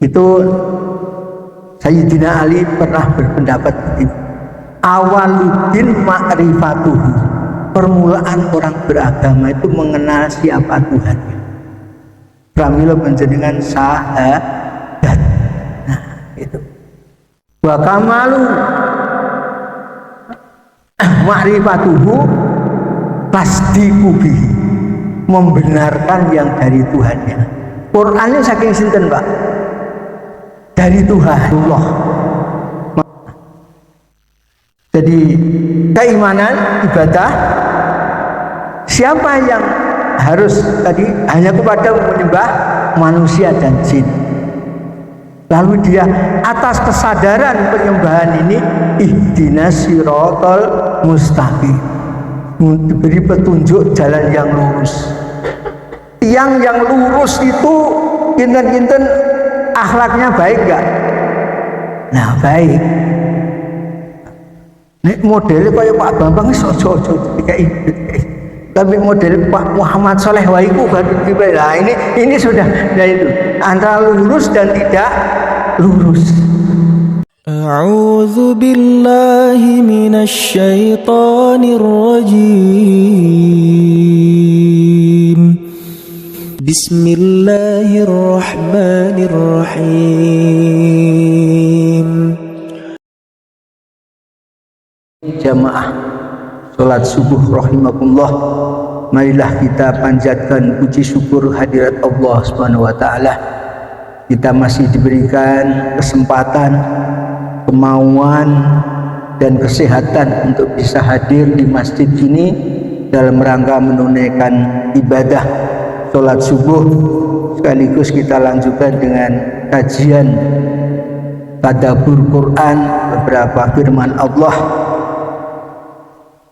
Itu Sayyidina Ali pernah berpendapat begini, awaluddin ma'rifatuhu, permulaan orang beragama itu mengenal siapa Tuhannya. Pramila panjenengan syahadat. Nah, itu. Wa kamalu ma'rifatuhu tasdiqu bihi, membenarkan yang dari Tuhannya. Qur'annya saking sinten, Pak? Dari Tuhan Allah. Jadi keimanan ibadah, siapa yang harus tadi hanya kepada menyembah manusia dan jin. Lalu dia atas kesadaran penyembahan ini ihdinas siratal mustaqim, diberi petunjuk jalan yang lurus. Tiang yang lurus itu kinten-kinten akhlaknya baik gak? Nah, baik. Nek modelnya kayak Pak Bambang ojo-ojo kayak tapi model Pak Muhammad Saleh waiku baru tiba. Nah, ini sudah ya itu antara lurus dan tidak lurus. A'udzu billahi minasy syaithanir rajim. Bismillahirrahmanirrahim. Jamaah salat subuh rahimakumullah, marilah kita panjatkan puji syukur hadirat Allah Subhanahu wa taala. Kita masih diberikan kesempatan, kemauan dan kesehatan untuk bisa hadir di masjid ini dalam rangka menunaikan ibadah salat subuh, sekaligus kita lanjutkan dengan kajian tadabbur Quran, beberapa firman Allah.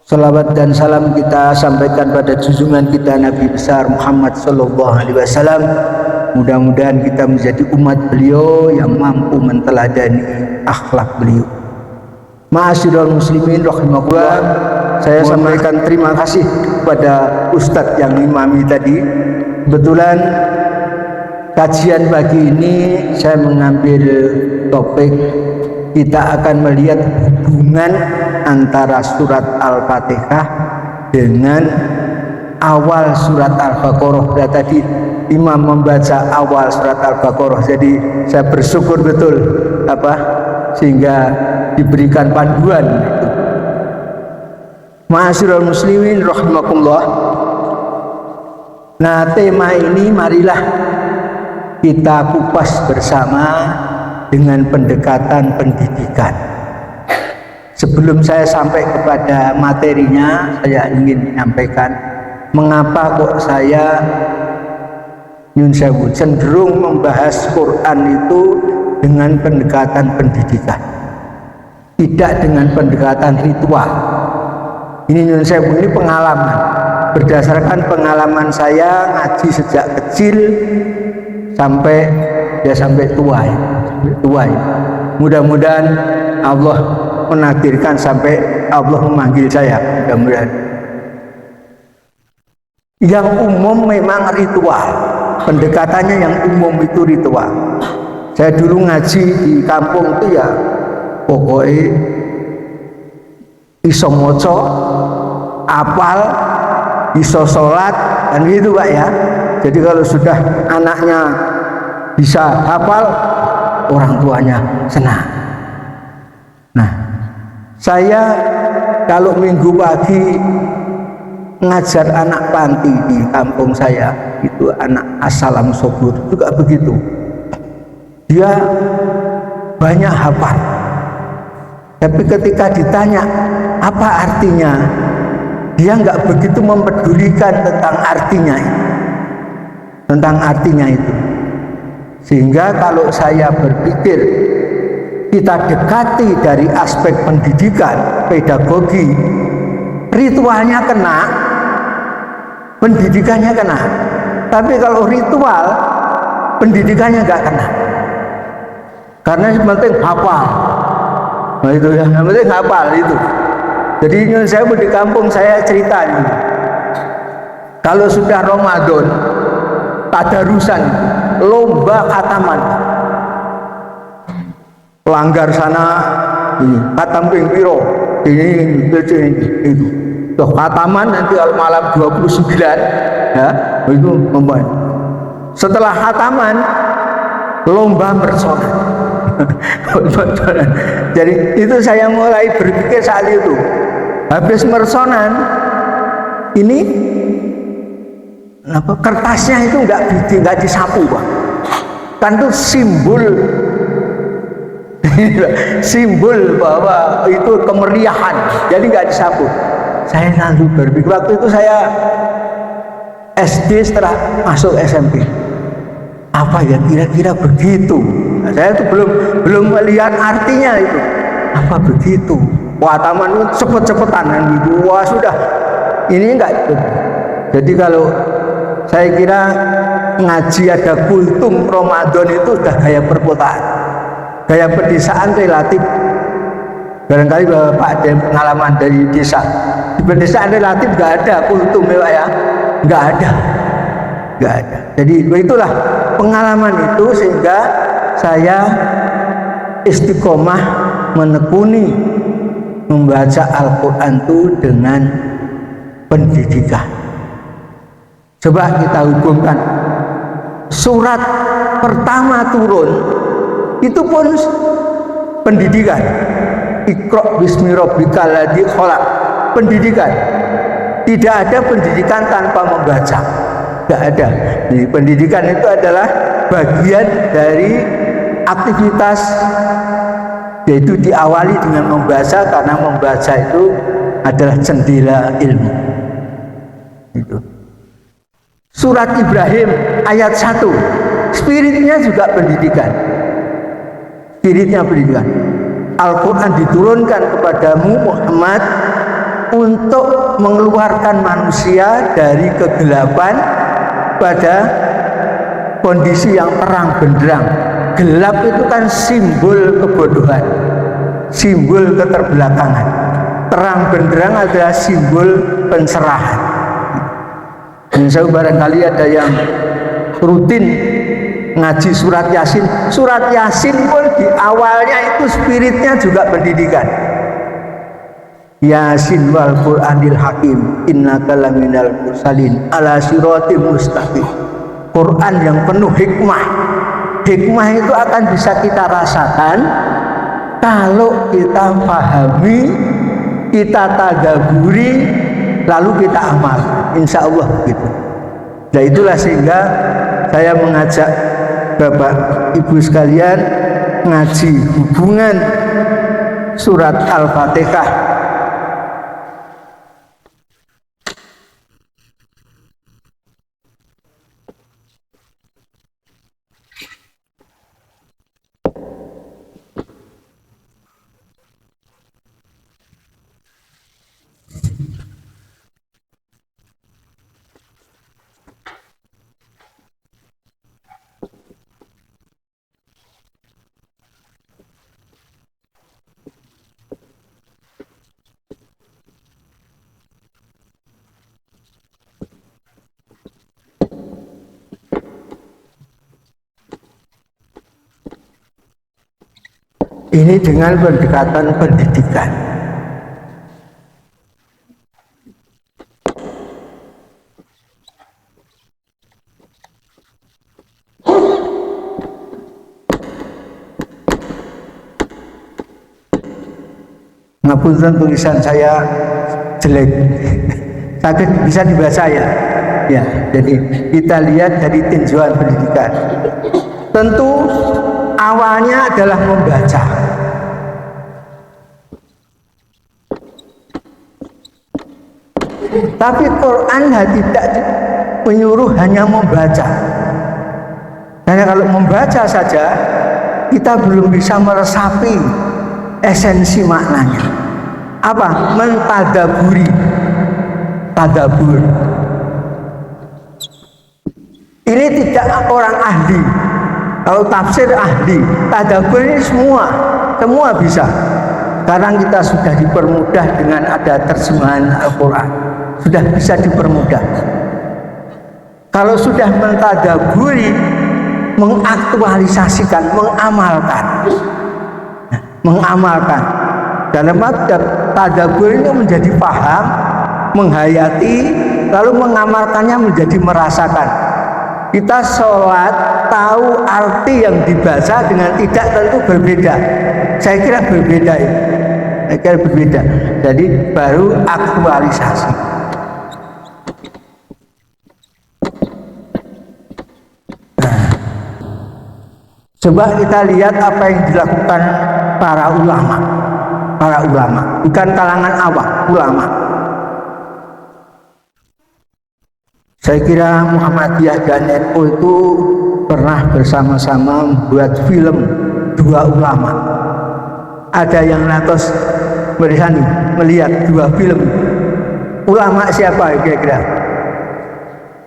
Salawat dan salam kita sampaikan pada junjungan kita Nabi besar Muhammad sallallahu alaihi wasallam. Mudah-mudahan kita menjadi umat beliau yang mampu menteladani akhlak beliau. Ma'asyiral muslimin rahimakumullah, saya sampaikan terima kasih kepada Ustadz yang imami tadi. Kebetulan kajian pagi ini saya mengambil topik, kita akan melihat hubungan antara surat Al-Fatihah dengan awal surat Al-Baqarah. Dan tadi imam membaca awal surat Al-Baqarah, jadi saya bersyukur betul sehingga diberikan panduan itu. Ma'asyiral muslimin rahimakumullah. Nah, tema ini marilah kita kupas bersama dengan pendekatan pendidikan. Sebelum saya sampai kepada materinya, saya ingin menyampaikan mengapa kok saya nyun sewu cenderung membahas Quran itu dengan pendekatan pendidikan, tidak dengan pendekatan ritual. Ini nyun sewu, ini pengalaman, berdasarkan pengalaman saya ngaji sejak kecil sampai tua ya. Mudah-mudahan Allah menakdirkan sampai Allah memanggil saya, mudah-mudahan. Yang umum memang ritual, pendekatannya yang umum itu ritual. Saya dulu ngaji di kampung itu ya pokoknya iso moco, apal, iso sholat, dan gitu Pak ya. Jadi kalau sudah anaknya bisa hafal, orang tuanya senang. Nah, saya kalau minggu pagi ngajar anak panti di kampung saya, itu anak Assalam Sobur juga begitu. Dia banyak hafal, tapi ketika ditanya apa artinya, dia nggak begitu mempedulikan tentang artinya itu. Sehingga kalau saya berpikir kita dekati dari aspek pendidikan, pedagogi, ritualnya kena, pendidikannya kena. Tapi kalau ritual, pendidikannya nggak kena. Karena yang penting hafal. Nah itu ya, yang penting hafal itu. Jadi saya di kampung saya cerita ini. Kalau sudah Ramadan, tadarusan, lomba khataman. pelanggar sana ini khatam ping piro ini itu tuh khataman nanti malam 29 ya itu membuat setelah khataman lomba mersonan. Jadi itu saya mulai berpikir saat itu habis mersonan ini apa kertasnya itu nggak disapu Pak. Kan itu simbol bahwa itu kemeriahan, jadi nggak disapu. Saya lalu berpikir waktu itu saya SD setelah masuk SMP, apa ya kira-kira begitu. Nah, saya itu belum melihat artinya itu apa begitu. Wah taman itu cepet-cepetan gitu. Wah sudah ini enggak. Jadi kalau saya kira ngaji ada kultum Ramadan itu udah gaya perkotaan, gaya pedesaan relatif. Barangkali Bapak ada pengalaman dari desa. Di pedesaan relatif nggak ada kultum ya, nggak ada. Jadi itulah pengalaman itu sehingga saya istiqomah menekuni membaca Al-Quran itu dengan pendidikan. Coba kita hubungkan surat pertama turun itu pun pendidikan. Iqra bismi rabbikal ladzi khalaq, pendidikan. Tidak ada pendidikan tanpa membaca, tidak ada. Jadi pendidikan itu adalah bagian dari aktivitas, yaitu diawali dengan membaca karena membaca itu adalah jendela ilmu. Itu. Surat Ibrahim ayat 1, spiritnya juga pendidikan. Spiritnya pendidikan. Al-Quran diturunkan kepadamu Muhammad untuk mengeluarkan manusia dari kegelapan pada kondisi yang terang benderang. Gelap itu kan simbol kebodohan, simbol keterbelakangan. Terang benderang adalah simbol pencerahan. Dan saya barangkali ada yang rutin ngaji surat Yasin. Surat Yasin pun di awalnya itu spiritnya juga pendidikan. Yasin wal Qur'anil Hakim innaka laminal mursalin ala siratim mustaqim. Quran yang penuh hikmah. Hikmah itu akan bisa kita rasakan kalau kita pahami, kita tadabburi, lalu kita amal. Insya Allah begitu. Nah itulah sehingga saya mengajak Bapak Ibu sekalian ngaji hubungan surat Al-Fatihah ini dengan pendekatan pendidikan. Ngapunten tulisan saya jelek, sakit bisa dibaca ya. Ya, jadi kita lihat dari tinjauan pendidikan. Tentu awalnya adalah membaca. Tapi Quran tidak menyuruh hanya membaca. Karena kalau membaca saja kita belum bisa meresapi esensi maknanya. Apa? Mentadaburi. Tadabur. Ini tidak orang ahli. Kalau tafsir ahli, tadabur ini semua bisa. Sekarang kita sudah dipermudah dengan ada terjemahan Al-Quran, sudah bisa dipermudah. Kalau sudah mentadaburi, mengaktualisasikan, mengamalkan, mengamalkan. Dalam tadabbur itu menjadi paham, menghayati, lalu mengamalkannya menjadi merasakan. Kita sholat tahu arti yang dibaca dengan tidak tentu berbeda. Saya kira berbeda itu. Saya kira berbeda. Jadi baru aktualisasi. Nah, coba kita lihat apa yang dilakukan para ulama. Para ulama, bukan kalangan awam, ulama. Saya kira Muhammadiyah dan NU itu pernah bersama-sama membuat film dua ulama. Ada yang natos melihat dua film. Ulama siapa kira-kira?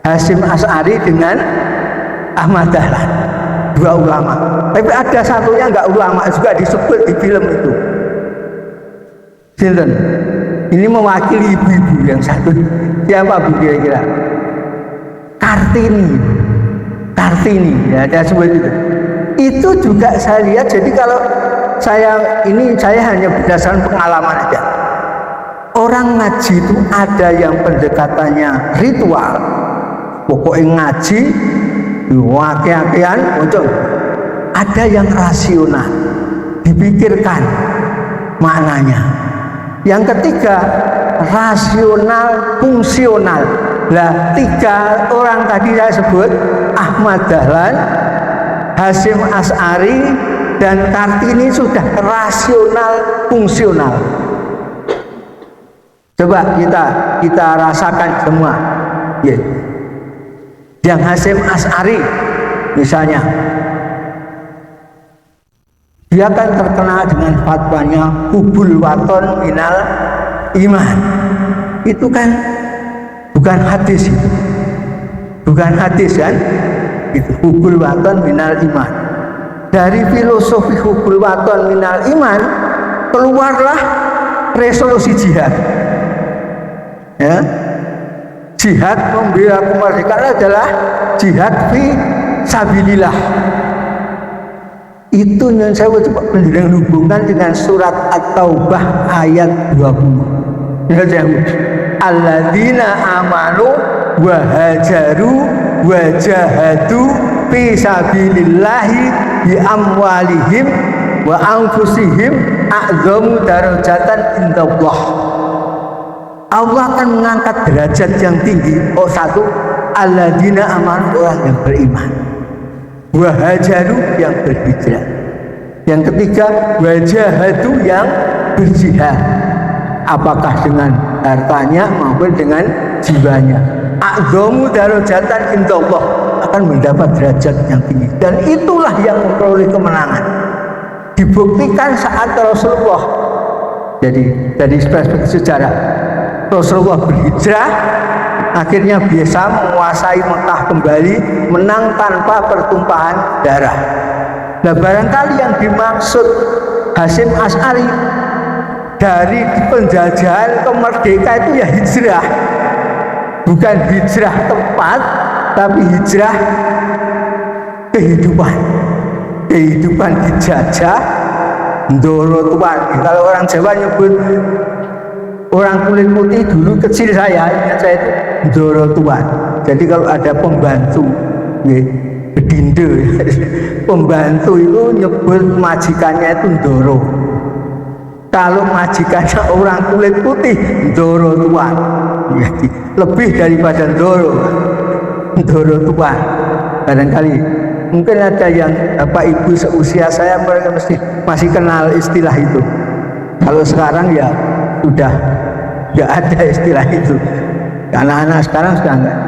Hasyim Asy'ari dengan Ahmad Dahlan. Dua ulama. Tapi ada satunya enggak ulama juga disebut di film itu. Sinten? Ini mewakili ibu-ibu yang satu. Siapa Bu kira-kira? Kartini ya, ada sebut itu. Itu juga saya lihat. Jadi kalau saya hanya berdasarkan pengalaman aja. Orang ngaji itu ada yang pendekatannya ritual, pokoknya ngaji wakil-wakilan muncul. Ada yang rasional, dipikirkan maknanya. Yang ketiga, rasional fungsional. Lah, tiga orang tadi saya sebut, Ahmad Dahlan, Hasyim Asy'ari, dan Kartini sudah rasional fungsional. Coba kita rasakan semua. Ya. Yang Hasyim Asy'ari misalnya, dia kan terkenal dengan fatwanya hubul waton minal iman. Itu kan bukan hadis itu. Bukan hadis kan? Itu hubul waton minal iman. Dari filosofi hubul waton minal iman keluarlah resolusi jihad. Ya. Jihad membela kemerdekaan adalah jihad fi sabilillah. Itu yang saya coba menghubungkan dengan surat At-Taubah ayat 20. Alladzina amanu wa hajaru wa jahadu fi sabilillahi bi amwalihim wa anfusihim a'zamu darajatan indallah. Allah akan mengangkat derajat yang tinggi. Oh, satu, alladzina amanu, orang yang beriman. Wahajaru, yang berhijrah. Yang ketiga, wajahadu, yang berjihad. Apakah dengan hartanya maupun dengan jiwanya. A'dhamu darajatan indallah, akan mendapat derajat yang tinggi. Dan itulah yang memperoleh kemenangan. Dibuktikan saat Rasulullah. Jadi dari perspektif sejarah, Rasulullah berhijrah, akhirnya bisa menguasai Mekah kembali, menang tanpa pertumpahan darah. Nah, barangkali yang dimaksud Hasyim Asy'ari dari penjajahan ke merdeka itu ya hijrah. Bukan hijrah tempat, tapi hijrah kehidupan. Kehidupan dijajah, ndoro tuan. Kalau orang Jawa nyebut orang kulit putih dulu kecil ingat saya itu ndoro tuan. Jadi kalau ada pembantu, bedindo, pembantu itu nyebut majikannya itu ndoro. Kalau majikannya orang kulit putih, ndoro tuan. Lebih daripada ndoro tuan. Barangkali mungkin ada yang bapak ibu seusia saya, mereka masih kenal istilah itu. Kalau sekarang ya sudah nggak ada istilah itu. Anak-anak sekarang sudah enggak.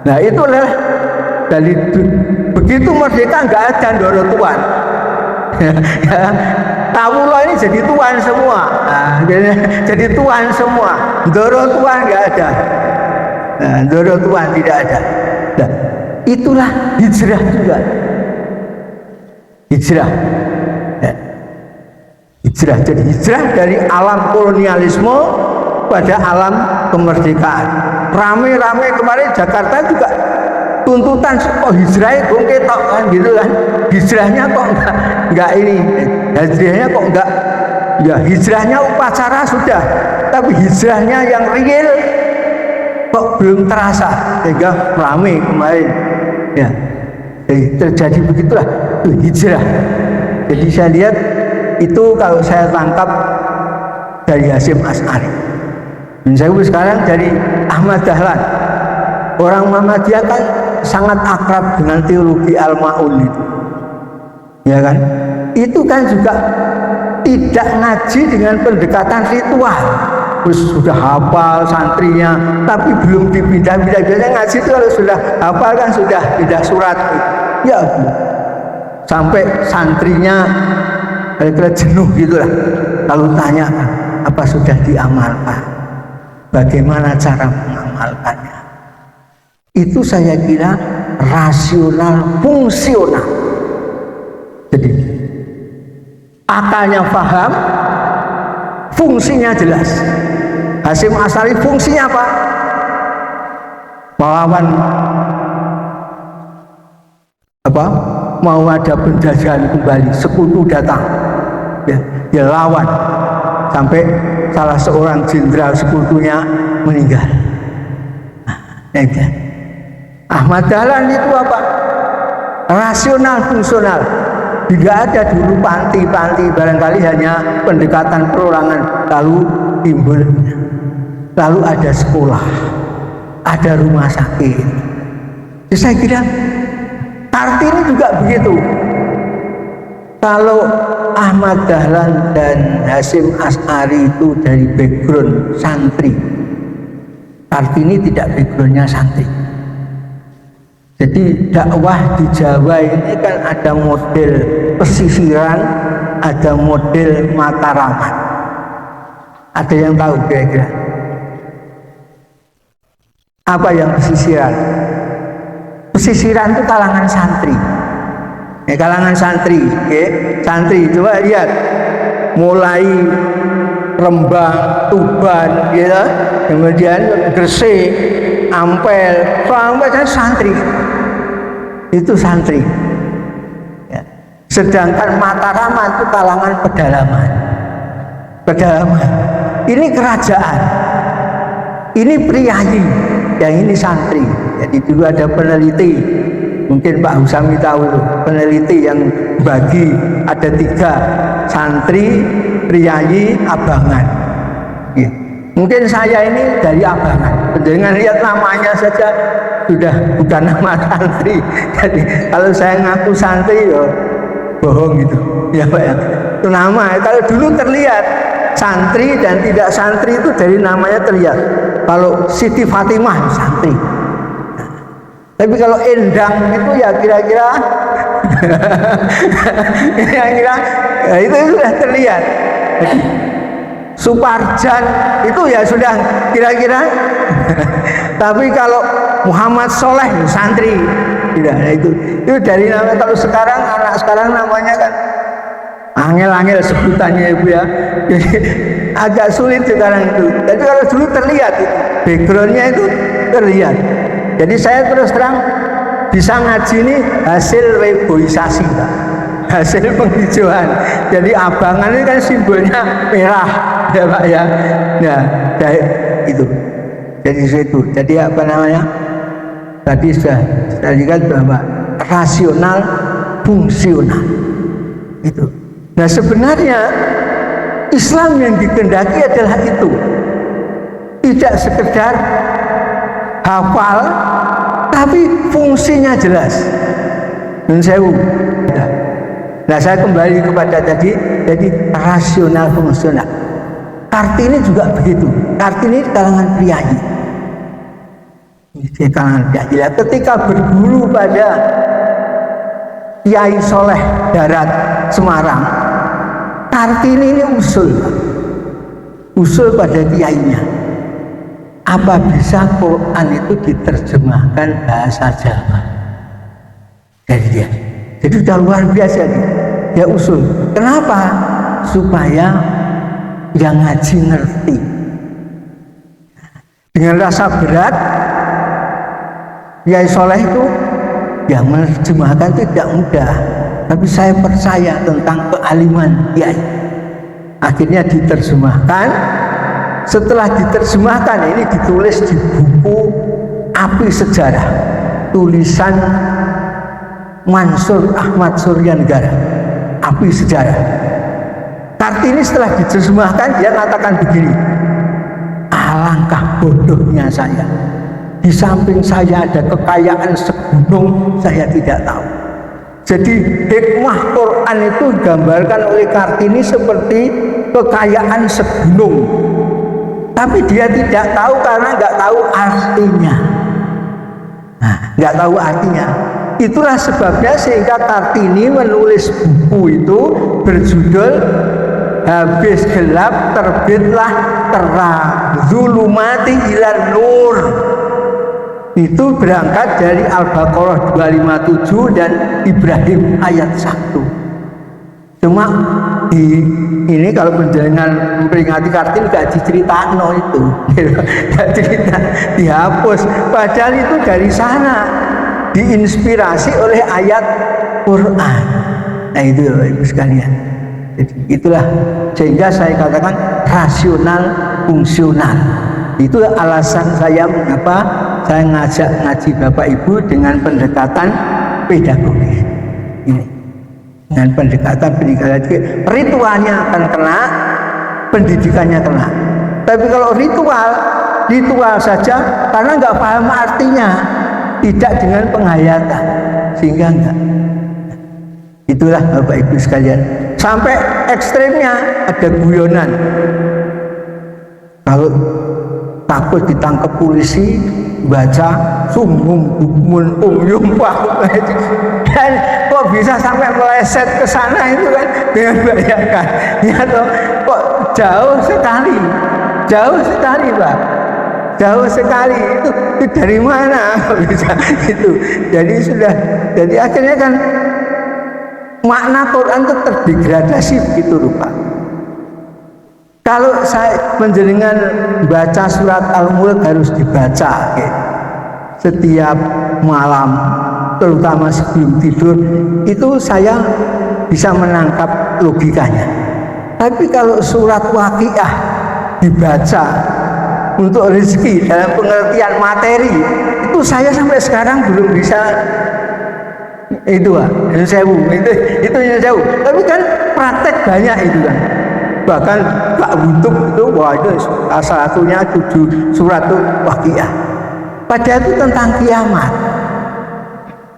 Nah, itulah dari begitu merdeka nggak ada ndoro tuan. Kawula ini jadi tuan semua. Nah, jadi tuan semua. Ndoro tuan nggak ada. Nah, ndoro tuan tidak ada. Nah, itulah hijrah juga. Hijrah. Ya. Hijrah. Jadi hijrah dari alam kolonialisme pada alam kemerdekaan. Rame-rame kemarin Jakarta juga tuntutan kok hijrahnya gongke tok kan gitu kan. Hijrahnya kok enggak ini. hijrahnya kok enggak, ya hijrahnya upacara sudah, tapi hijrahnya yang real kok belum terasa, sehingga ramai kemarin ya. Jadi terjadi begitulah itu hijrah. Jadi saya lihat itu kalau saya tangkap dari Hasyim Asy'ari. Dan saya sekarang dari Ahmad Dahlan. Orang Muhammadiyah kan sangat akrab dengan teologi Al-Ma'un itu. Ya kan? Itu kan juga tidak ngaji dengan pendekatan ritual. Terus sudah hafal santrinya, tapi belum dipindah-pindah. Biasanya ngaji itu kalau sudah hafal kan sudah pindah surat. Ya, sampai santrinya kira-kira jenuh gitulah. Lalu tanya, apa sudah diamalkan? Bagaimana cara mengamalkannya? Itu saya kira rasional fungsional. Jadi akalnya paham, fungsinya jelas. Hasyim Asy'ari fungsinya apa? Melawan apa? Mau ada penjajahan kembali, sekutu datang, ya, dia lawan sampai salah seorang jenderal sekutunya meninggal. Nah, Ahmad Dahlan itu apa? Rasional fungsional. Tidak ada dulu panti-panti, barangkali hanya pendekatan perorangan, lalu timbul, lalu ada sekolah, ada rumah sakit. Jadi saya kira Kartini juga begitu. Kalau Ahmad Dahlan dan Hasyim Asy'ari itu dari background santri, Kartini tidak backgroundnya santri. Jadi dakwah di Jawa ini kan ada model pesisiran, ada model mataraman. Ada yang tahu kira-kira apa yang pesisiran? Pesisiran itu kalangan santri. Kalangan santri, santri. Coba lihat, mulai Rembang, Tuban, gitu, kemudian Gresik, Ampel, sampai santri. Itu santri. Ya. Sedangkan Mataraman itu kalangan pedalaman. Pedalaman. Ini kerajaan. Ini priayi, yang ini santri. Jadi dulu ada peneliti, mungkin Pak Husami tahu itu, peneliti yang bagi ada 3, santri, priayi, abangan. Ya. Mungkin saya ini dari abangan. Dengan lihat namanya saja sudah bukan nama santri. Jadi kalau saya ngaku santri, ya bohong gitu. Ya Pak ya. Itu nama. Kalau dulu terlihat santri dan tidak santri itu dari namanya terlihat. Kalau Siti Fatimah santri. Tapi kalau Endang itu ya kira-kira ya itu sudah terlihat. Suparjan itu ya sudah kira-kira. Tapi kalau Muhammad Soleh santri tidak, itu dari nama. Kalau sekarang anak sekarang namanya kan angel-angel sebutannya Ibu ya. Jadi agak sulit sekarang itu. Jadi kalau dulu terlihat itu, backgroundnya itu terlihat. Jadi saya terus terang bisa ngaji ini hasil reboisasi, Pak. Hasil penghijauan. Jadi abangan ini kan simbolnya merah, ya Pak ya. Nah, itu. Jadi itu. Jadi apa namanya? Tadi sudah saya lihat bahwa rasional fungsional. Itu. Nah, sebenarnya Islam yang dikehendaki adalah itu. Tidak sekedar hafal, tapi fungsinya jelas. Dan sewu. Nah, saya kembali kepada tadi, jadi rasional fungsional. Kartini juga begitu. Kartini kalangan priayi. Di kalangan priayi. Ketika berguru pada Kiai Soleh Darat Semarang, Kartini ini usul pada kiainya. Apa bisa Quran itu diterjemahkan bahasa Jawa? Jadi dia. Jadi sudah luar biasa nih. Dia usul. Kenapa? Supaya yang ngaji ngerti. Dengan rasa berat, Kiai Soleh itu yang menerjemahkan itu tidak mudah. tapi saya percaya tentang kealiman kiai. Akhirnya diterjemahkan. Setelah diterjemahkan, ini ditulis di buku Api Sejarah, tulisan Mansur Ahmad Suryanegara, Api Sejarah. Kartini setelah diterjemahkan, dia katakan begini, alangkah bodohnya saya, di samping saya ada kekayaan segunung, saya tidak tahu. Jadi hikmah Quran itu digambarkan oleh Kartini seperti kekayaan segunung, tapi dia tidak tahu karena nggak tahu artinya. Nah, nggak tahu artinya. Itulah sebabnya sehingga Kartini menulis buku itu berjudul Habis Gelap Terbitlah Terang, Zulumati Ilan Nur. Itu berangkat dari Al-Baqarah 257 dan Ibrahim ayat 1. Cuma ini kalau penjaringan memperingati Kartini gak diceritakan itu, gak cerita, dihapus. Padahal itu dari sana diinspirasi oleh ayat Quran. Nah itu Ibu sekalian. Jadi itulah sehingga saya katakan rasional fungsional. Itulah alasan saya mengapa saya ngajak ngaji Bapak Ibu dengan pendekatan pedagogis ini. Dengan pendekatan pendidikan, ritualnya akan kena, pendidikannya kena. Tapi kalau ritual saja karena nggak paham artinya, tidak dengan penghayatan, sehingga enggak. Itulah Bapak Ibu sekalian. Sampai ekstrimnya ada guyonan. Kalau takut ditangkap polisi, baca sumum bukmun umyum pak, dan kok bisa sampai meleset ke sana itu kan, dengan bayangkan ya toh, kok jauh sekali Pak, jauh sekali itu dari mana kok bisa itu. Jadi akhirnya kan makna Quran itu terdegradasi begitu rupa. Kalau saya menjenengan baca surat Al-Mulk harus dibaca setiap malam, terutama sebelum tidur, itu saya bisa menangkap logikanya. Tapi kalau surat Waqiah dibaca untuk rezeki dalam pengertian materi, itu saya sampai sekarang belum bisa. Itu yang sewu, itu yang sewu. Tapi kan praktek banyak itu kan. Bahkan Kak Buntuk itu, wah itu salah satunya 7 surat itu Waqiah. Padahal itu tentang kiamat.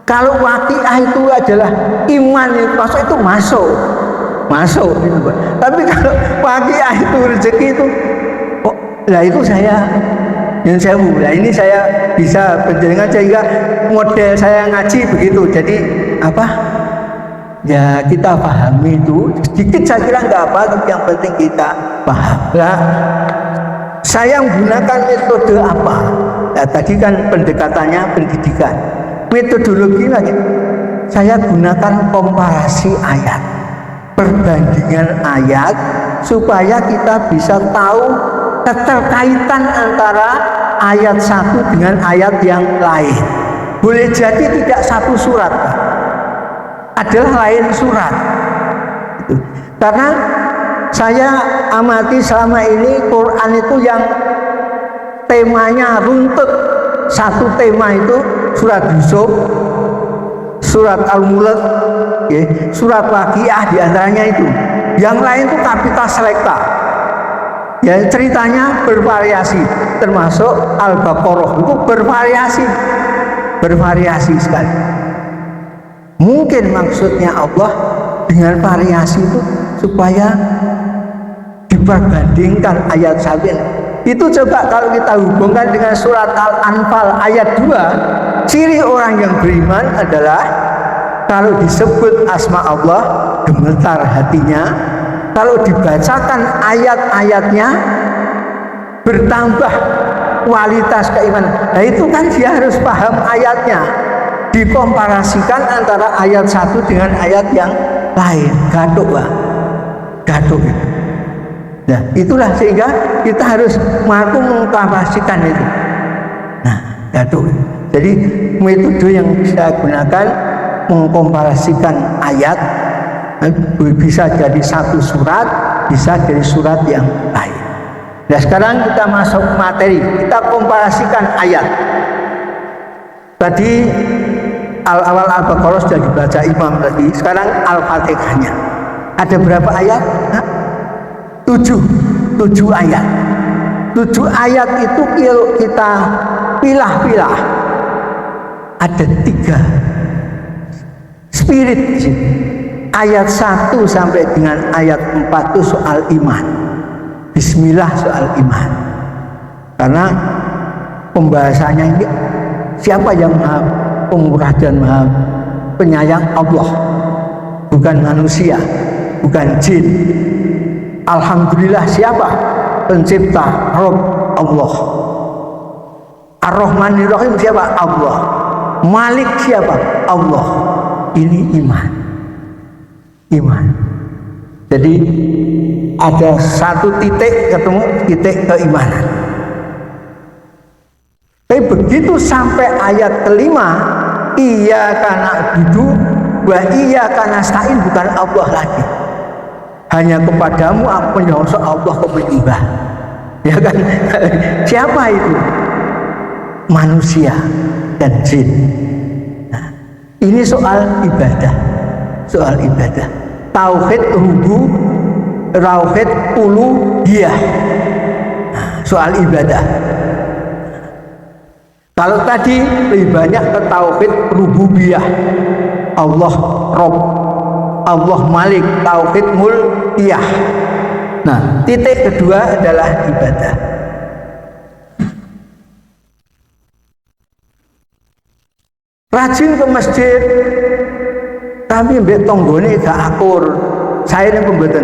Kalau Waqiah itu adalah iman, itu masuk gitu. Tapi kalau Waqiah itu rezeki itu, oh, lah itu saya yang sewu. Nah ini saya bisa penjaringan sehingga model saya ngaji begitu. Jadi apa? Ya kita pahami itu sedikit, saya kira nggak apa, tapi yang penting kita paham. Nah, saya menggunakan metode apa? Nah, tadi kan pendekatannya pendidikan. Metodologi lagi. Saya gunakan komparasi ayat, perbandingan ayat, supaya kita bisa tahu keterkaitan antara ayat satu dengan ayat yang lain. Boleh jadi tidak satu surat, Pak, adalah lain surat. Karena saya amati selama ini Quran itu yang temanya runtut. Satu tema itu surat Yusuf, surat Al-Mulk, surat Waqiah diantaranya itu. Yang lain itu kapita selekta. Ya ceritanya bervariasi, termasuk Al-Baqarah itu bervariasi sekali. Mungkin maksudnya Allah dengan variasi itu supaya diperbandingkan ayat satu. Itu coba kalau kita hubungkan dengan surat Al-Anfal ayat 2, ciri orang yang beriman adalah kalau disebut asma Allah gemetar hatinya, kalau dibacakan ayat-ayatnya bertambah kualitas keimanan. Nah itu kan dia harus paham ayatnya, dikomparasikan antara ayat satu dengan ayat yang lain. Gaduh Pak, gaduh itu. Nah itulah sehingga kita harus mampu mengkomparasikan itu. Nah gaduh. Jadi metode yang saya gunakan mengkomparasikan ayat, bisa jadi satu surat, bisa dari surat yang lain. Nah sekarang kita masuk materi, kita komparasikan ayat. Tadi awal Al-Baqarah sudah dibaca imam tadi, sekarang Al-Fatihahnya. Ada berapa ayat? 7 ayat. 7 ayat itu kalau kita pilah-pilah, ada 3 spirit di sini. Ayat 1 sampai dengan ayat 4 itu soal iman. Bismillah soal iman. Karena pembahasannya ini siapa yang maha pemurah dan maha penyayang? Allah, bukan manusia, bukan jin. Alhamdulillah siapa? Pencipta, Rabb, Allah. Ar-Rahmanir Rahim siapa? Allah. Malik siapa? Allah. Ini iman. Jadi ada satu titik ketemu titik keimanan. Tapi begitu sampai ayat kelima, iyyaka na'budu wa iyyaka nasta'in, bukan Allah lagi. Hanya kepadamu aku menyembah, Allah penyembah. Ya kan? Siapa itu? Manusia dan jin. Nah, ini soal ibadah. Tauhid tauhid uluhiyah. Nah, soal ibadah. Kalau tadi lebih banyak ke tauhid rububiyah. Allah Rabb, Allah Malik, tauhid mulkiyah. Nah, titik kedua adalah ibadah. Rajin ke masjid, tapi mbek tonggone gak akur. Saya ini pembeton.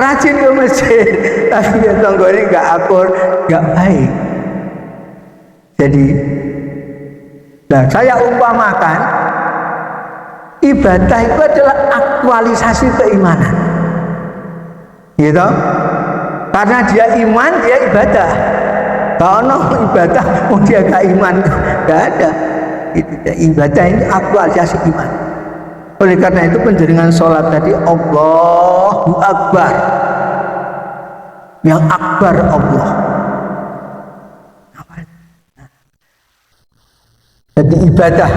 Rajin ke masjid, tapi mbek tonggone gak akur, gak baik. Jadi, nah saya umpamakan ibadah itu adalah aktualisasi keimanan, gitu. Karena dia iman, dia ibadah. Kalau ibadah, dia gak iman, gak ada. Itu ibadah ini aktualisasi iman. Oleh karena itu penjaringan sholat tadi Allahu Akbar, yang akbar Allah. Jadi ibadah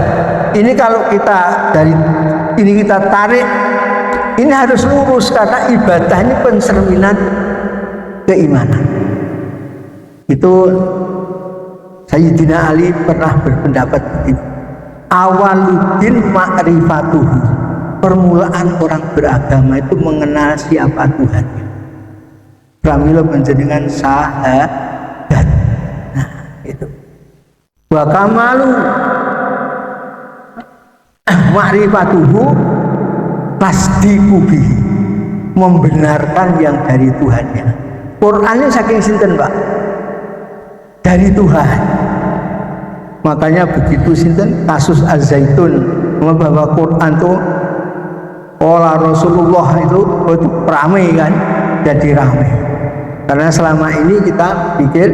ini kalau kita dari ini kita tarik, ini harus lurus karena ibadah ini pencerminan keimanan. Itu Sayyidina Ali pernah berpendapat begini, awaluddin ma'rifatuhu, permulaan orang beragama itu mengenal siapa Tuhannya. Pramila panjenengan syahadat. Nah itu wa kamalu ma'rifatuhu tasdiqu bihi, membenarkan yang dari Tuhannya. Qurannya saking sinten Pak? Dari Tuhan. Makanya begitu sinten kasus Az-Zaitun bahwa Quran itu olah Rasulullah itu ramai kan, jadi ramai. Karena selama ini kita pikir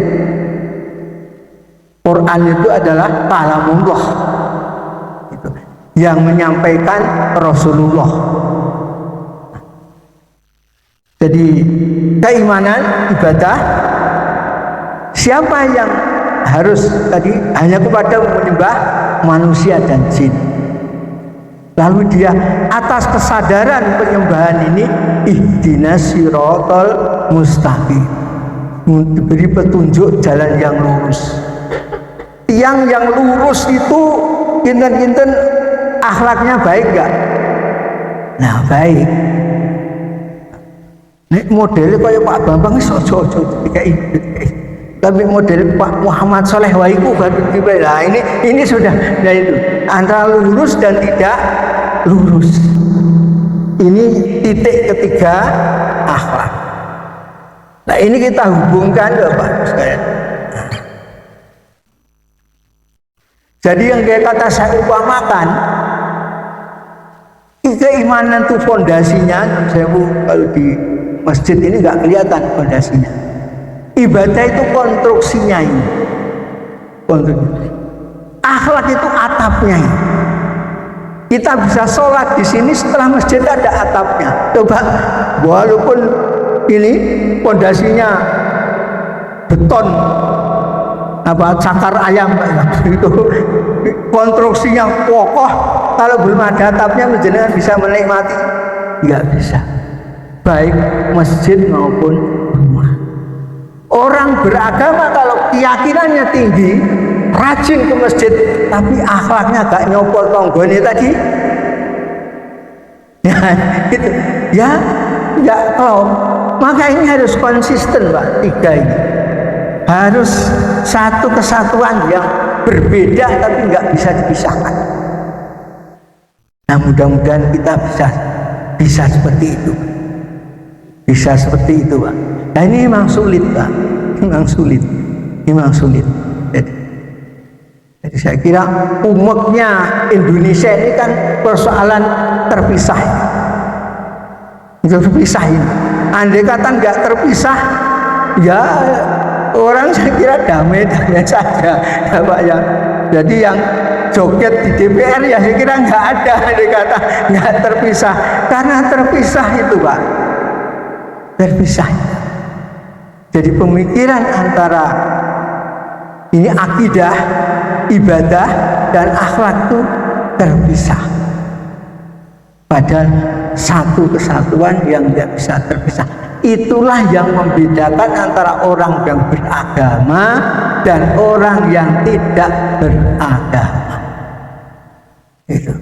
Quran itu adalah kalamullah, gitu, yang menyampaikan Rasulullah. Jadi keimanan ibadah, siapa yang harus tadi hanya kepada menyembah manusia dan jin. Lalu dia atas kesadaran penyembahan ini ihdinas siratal mustaqim, diberi petunjuk jalan yang lurus. Tiang yang lurus itu kinten-kinten akhlaknya baik enggak? Nah baik. Nek modelnya kayak Pak Bambang ojo kayak tapi model Pak Muhammad Soleh Waiku baru nah ini sudah nah itu antara lurus dan tidak lurus. Ini titik ketiga akhlak. Nah ini kita hubungkan ke Pak sekalian. Jadi yang kayak kata saya upamakan, keimanan itu fondasinya. Saya kalau di masjid ini nggak kelihatan fondasinya. Ibadah itu konstruksinya ini. Akhlak itu atapnya. Kita bisa sholat di sini setelah masjid ada atapnya. Coba, walaupun ini pondasinya beton, cakar ayam itu konstruksinya kokoh, kalau belum ada atapnya menjenengan bisa menikmati? Nggak bisa. Baik masjid maupun rumah. Orang beragama kalau keyakinannya tinggi, rajin ke masjid, tapi akhlaknya gak nyopol tonggone tadi, ya itu, ya nggak klop. Maka ini harus konsisten, Pak. 3 ini harus satu kesatuan yang berbeda tapi nggak bisa dipisahkan. Nah, mudah-mudahan kita bisa seperti itu. Bisa seperti itu, Pak. Nah, ini memang sulit, Pak. Memang sulit. Jadi saya kira umatnya Indonesia ini kan persoalan terpisah. Terpisah ini. Andai kata nggak terpisah, ya orang saya kira damai saja, ya Pak ya. Jadi yang joget di DPR ya saya kira nggak ada, andai kata nggak terpisah. Karena terpisah itu, Pak. Terpisah. Jadi pemikiran antara ini akidah, ibadah dan akhlak itu terpisah. Padahal satu kesatuan yang tidak bisa terpisah. Itulah yang membedakan antara orang yang beragama dan orang yang tidak beragama. Itu.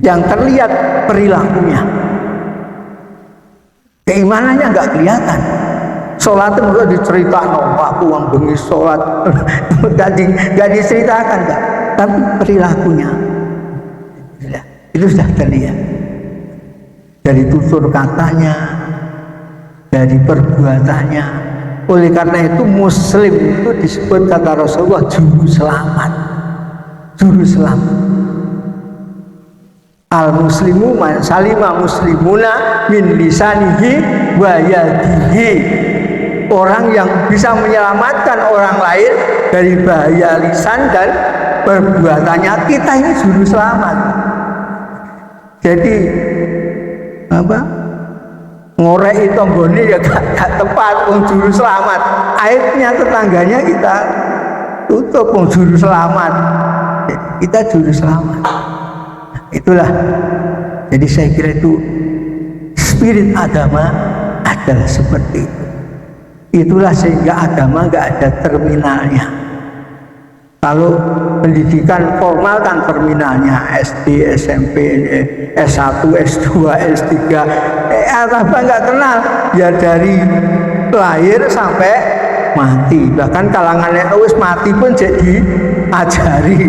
Yang terlihat perilakunya. Keimanannya nggak kelihatan. Sholatnya udah diceritakan, aku uang bengi sholat, nggak diceritakan, nggak. Tapi perilakunya itu sudah terlihat dari tutur katanya, dari perbuatannya. Oleh karena itu Muslim itu disebut kata Rasulullah juru selamat, juru selamat. Al-muslimu man salima muslimuna min lisanihi wa yadihi. Orang yang bisa menyelamatkan orang lain dari bahaya lisan dan perbuatannya, kita ini juru selamat. Jadi ngorek tonggone ya gak tepat, juru selamat. Aibnya tetangganya kita tutup, juru selamat. Kita juru selamat. Itulah. Jadi saya kira itu spirit agama adalah seperti itu. Itulah sehingga agama nggak ada terminalnya. Kalau pendidikan formal kan terminalnya SD, SMP, S1, S2, S3. Agama nggak kenal. Ya dari lahir sampai mati. Bahkan kalangan wis mati pun jadi ajari.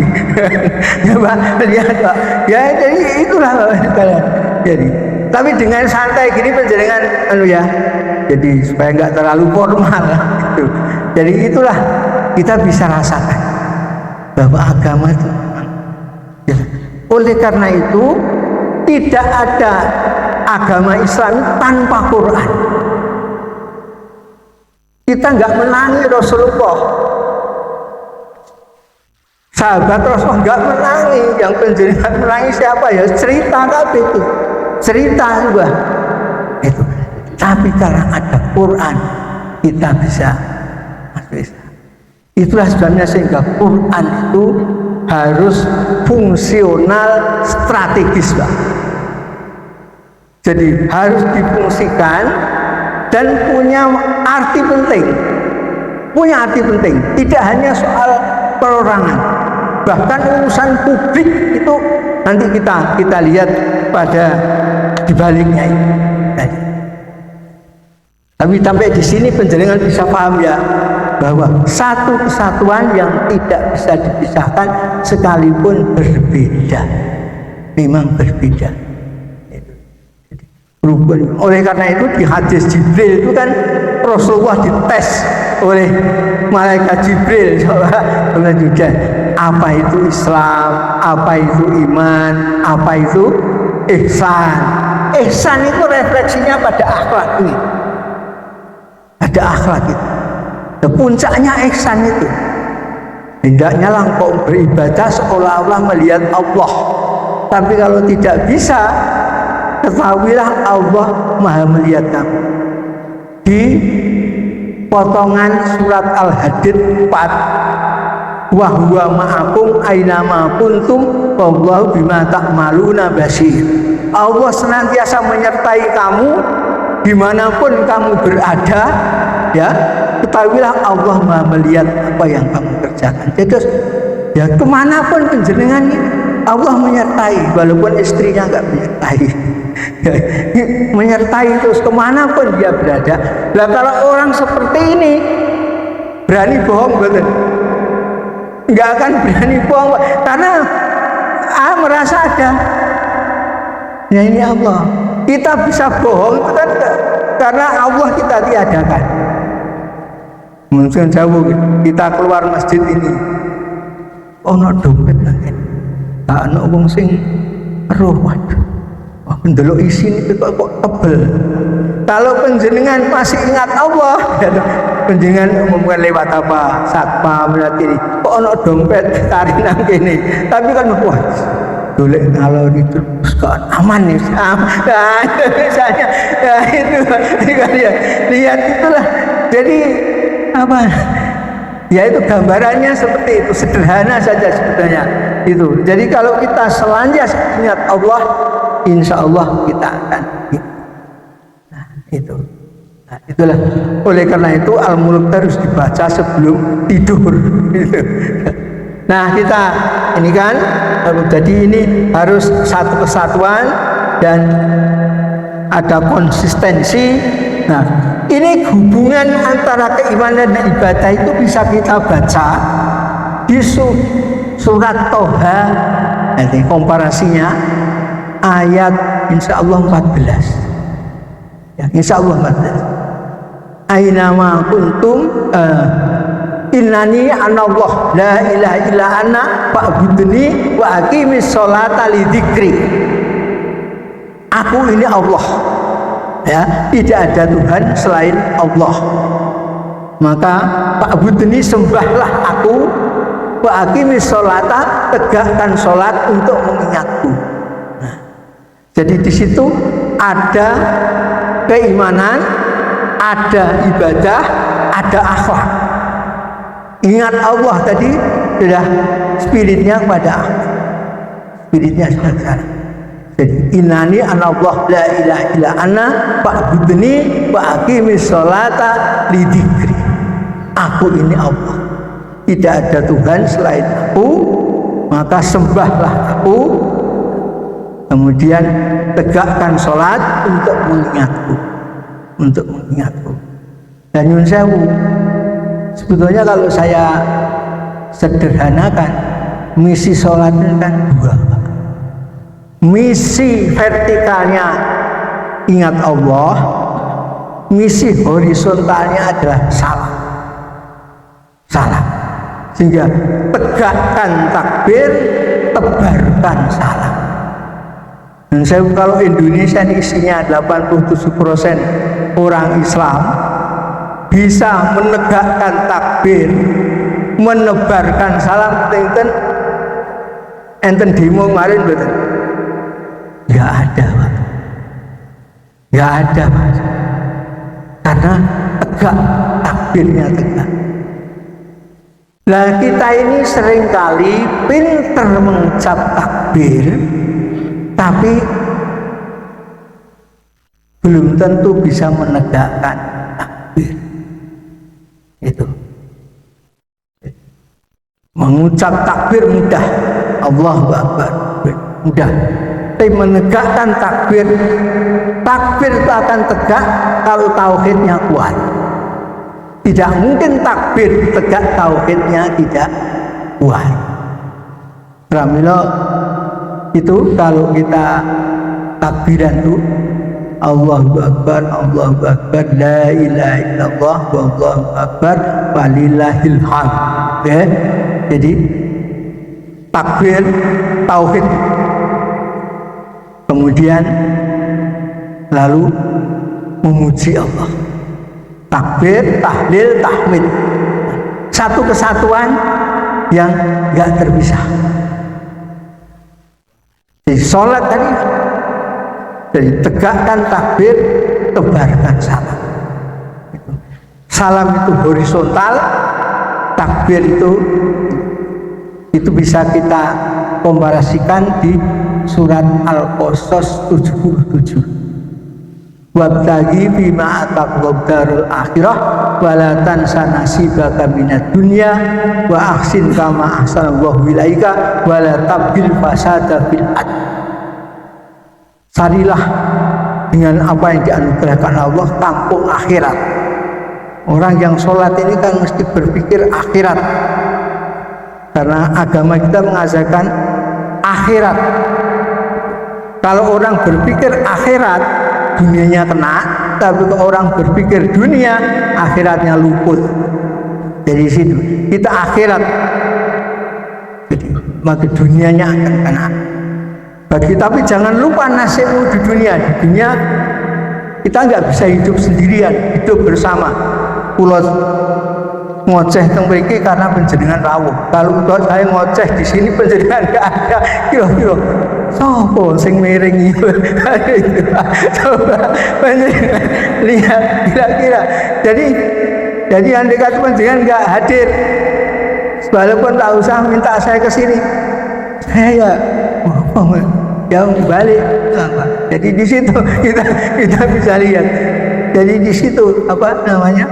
Ya Pak, lihat Pak. Ya jadi itulah kalian. Jadi, tapi dengan santai gini penjaringan ya. Jadi supaya nggak terlalu formal gitu. Jadi itulah kita bisa rasakan bahwa agama itu. Ya. Oleh karena itu tidak ada agama Islam tanpa Quran. Kita nggak menangi Rasulullah. Sahabat Rasulullah nggak menangi, yang penjaringan menangi siapa ya? Cerita tapi itu, cerita juga itu. Tapi karena ada Quran, kita bisa. Itulah sebabnya sehingga Quran itu harus fungsional strategis, Pak. Jadi harus difungsikan dan punya arti penting. Punya arti penting. Tidak hanya soal perorangan, bahkan urusan publik itu nanti kita lihat pada dibaliknya ini. Tapi sampai di sini penjaringan bisa paham ya, bahwa satu kesatuan yang tidak bisa dipisahkan sekalipun berbeda, memang berbeda. Rukun. Oleh karena itu di hadis Jibril itu kan Rasulullah dites oleh malaikat Jibril juga apa itu Islam, apa itu iman, apa itu ihsan. Ihsan itu refleksinya pada akhlak ini. Ada akhlak itu. Puncaknya ihsan itu. Hendaknya engkau beribadah seolah-olah melihat Allah. Tapi kalau tidak bisa, ketahuilah Allah Maha melihat kamu. Di potongan surat Al-Hadid 4, wa huwa ma'akum aina ma kuntum wallahu bima ta'maluna basir. Allah senantiasa menyertai kamu dimanapun kamu berada, ya. Ketahuilah Allah Maha melihat apa yang kamu kerjakan. Jadi ya kemanapun penjenengan Allah menyertai, walaupun istrinya nggak menyertai. Menyertai terus kemanapun dia berada. Nah kalau orang seperti ini berani bohong, betul? Nggak akan berani bohong karena merasa ada. Ya ini Allah. Kita bisa bohong itu kan karena Allah kita tiadakan. Mungkin jauh kita keluar masjid ini, ono dompet lagi, tak ono wong sing roh, waduh, pendelok isi ini kok tebel. Kalau penjenengan masih ingat Allah, penjenengan umumkan lewat apa, satpam ini, kok ono dompet tarik nang kene, tapi kan wah, golek kalau itu kan aman nih, nah itu misalnya, nah itu kalian lihat itulah, jadi apa ya itu gambarannya seperti itu, sederhana saja sebetulnya itu. Jadi kalau kita selanjutnya ingat Allah, insya Allah kita akan itu. Nah, itulah oleh karena itu Al-Mulk harus dibaca sebelum tidur gitu. Nah kita ini kan jadi ini harus satu kesatuan dan ada konsistensi. Nah, ini hubungan antara keimanan dan ibadah itu bisa kita baca di surat Toha. Nanti komparasinya ayat insya Allah 14. Ya, insya Allah 14. Aina ma kuntum innani anallah la ilaha illa ana fa'budni wa aqimis sholata li dzikri. Aku ini Allah. Ya, tidak ada Tuhan selain Allah. Maka fa'budni, sembahlah aku, wa aqimis sholata, tegakkan sholat untuk mengingatku. Nah, jadi di situ ada keimanan, ada ibadah, ada akhlak. Ingat Allah tadi sudah spiritnya kepada akhlak. Spiritnya sudah ke sana. Jadi innani anallah la ilaha illa ana fa'budni wa aqimis sholata li dzikri. Aku ini Allah. Tidak ada Tuhan selain aku, maka sembahlah aku. Kemudian tegakkan sholat untuk mengingatku. Untuk mengingatku. Dan nyun sewu, sebetulnya kalau saya sederhanakan, misi sholat ini kan dua. Misi vertikalnya ingat Allah, misi horizontalnya adalah salam. Salam. Sehingga tegakkan takbir, tebarkan salam. Dan saya kalau Indonesia ini isinya 87% orang Islam, bisa menegakkan takbir, menebarkan salam, enten demo kemarin betul. Nggak ada, Pak. Nggak ada, Pak. Karena tegak, takbirnya tegak. Nah kita ini seringkali pinter mengucap takbir, tapi belum tentu bisa menegakkan takbir. Itu. Mengucap takbir mudah, Allahu Akbar, mudah. Tapi menegakkan takbir itu akan tegak kalau tauhidnya kuat. Tidak mungkin takbir tegak tauhidnya tidak kuat. Pramila itu kalau kita takbiran itu Allahu Akbar, Allahu Akbar, la ilaha illallah, wallahu akbar, walillahil hamd. Ya. Jadi takbir tauhid. Kemudian lalu memuji Allah. Takbir, tahlil, tahmid. Satu kesatuan yang nggak terpisah. Jadi sholat tadi, jadi tegakkan takbir, tebarkan salam. Salam itu horizontal, takbir itu bisa kita komparasikan di surat Al-Qasas 77. Wabtaghi bima ataqallahu darul akhirah wala tansa nasibaka minad dunya wa ahsin kama ahsanallahu ilaika wala tabghil fasada fil ard. Carilah dengan apa yang dianugerahkan Allah kampung akhirat. Orang yang sholat ini kan mesti berpikir akhirat, karena agama kita mengajarkan akhirat. Kalau orang berpikir akhirat, dunianya kena, tapi kalau orang berpikir dunia, akhiratnya luput. Dari situ kita akhirat, jadi maka dunianya akan kena. Tapi jangan lupa nasibmu di dunia. Di dunia kita nggak bisa hidup sendirian, hidup bersama. Pulau ngoceh teng mriki karena panjenengan rawuh. Kalau saya ngoceh di sini panjenengan nggak ada, kira-kira sopo sing miring itu. Coba panjenengan lihat kira-kira. Jadi andai kata panjenengan nggak hadir, walaupun tak usah minta saya ke sini, saya yang balik. Jadi di situ kita bisa lihat. Jadi di situ apa namanya?